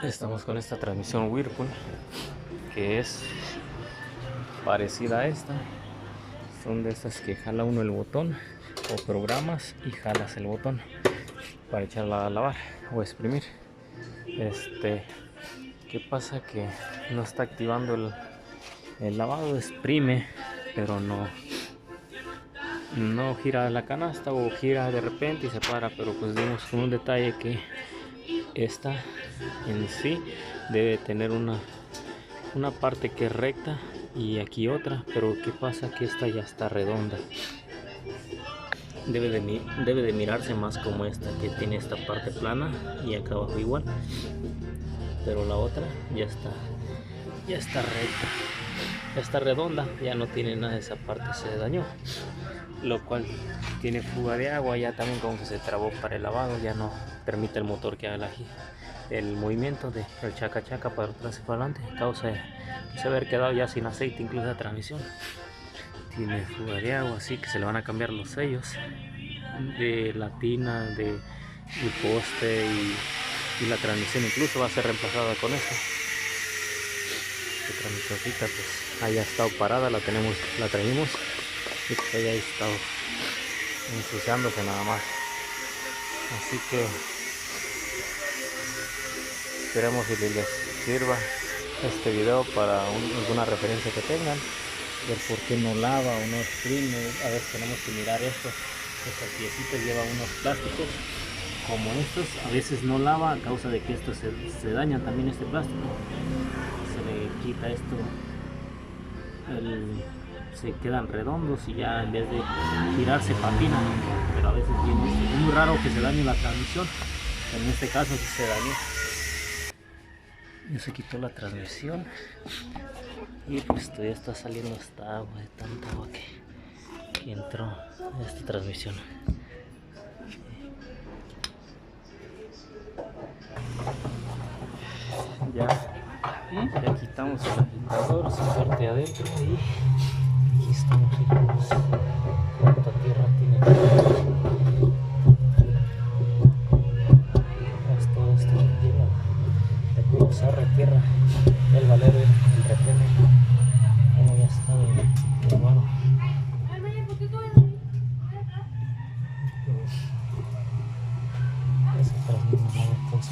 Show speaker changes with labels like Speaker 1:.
Speaker 1: Estamos con esta transmisión Whirlpool que es parecida a esta. Son de estas que jala uno el botón o programas y jalas el botón para echarla a lavar o exprimir. ¿Qué pasa? Que no está activando el lavado, exprime, pero no gira la canasta, o gira de repente y se para. Pero pues dimos con un detalle que esta en sí debe tener una parte que es recta y aquí otra, pero ¿qué pasa? Que esta ya está redonda. Debe de mirarse más como esta, que tiene esta parte plana y acá abajo igual, pero la otra ya está recta, ya está redonda, ya no tiene nada de esa parte, se dañó, lo cual tiene fuga de agua, ya también como que se trabó para el lavado, ya no permite el motor que haga el movimiento del chaca chaca para atrás y para adelante, causa que se haber quedado ya sin aceite. Incluso la transmisión tiene fuga de agua, así que se le van a cambiar los sellos de la tina, del poste, y la transmisión incluso va a ser reemplazada con esta. Esta transmisioncita pues haya estado parada, la traímos y pues haya estado ensuciándose nada más, así que esperemos que les sirva este video para alguna referencia que tengan del por qué no lava o no exprime. A veces tenemos que mirar esto. Estas piecitas llevan unos plásticos como estos, a veces no lava a causa de que estos se dañan también. Este plástico se le quita esto, se quedan redondos y ya en vez de girarse patinan, pero a veces viene esto. Es muy raro que se dañe la transmisión, pero en este caso sí se dañó. Ya se quitó la transmisión y pues todavía está saliendo esta agua, de tanta agua que entró en esta transmisión. Ya quitamos el agitador, su parte de adentro, y aquí estamos viendo cuánta tierra tiene. Todo esto lleno de puro sarre, tierra, el valero, el repene, como ya está de mano. Esa transmisión, entonces,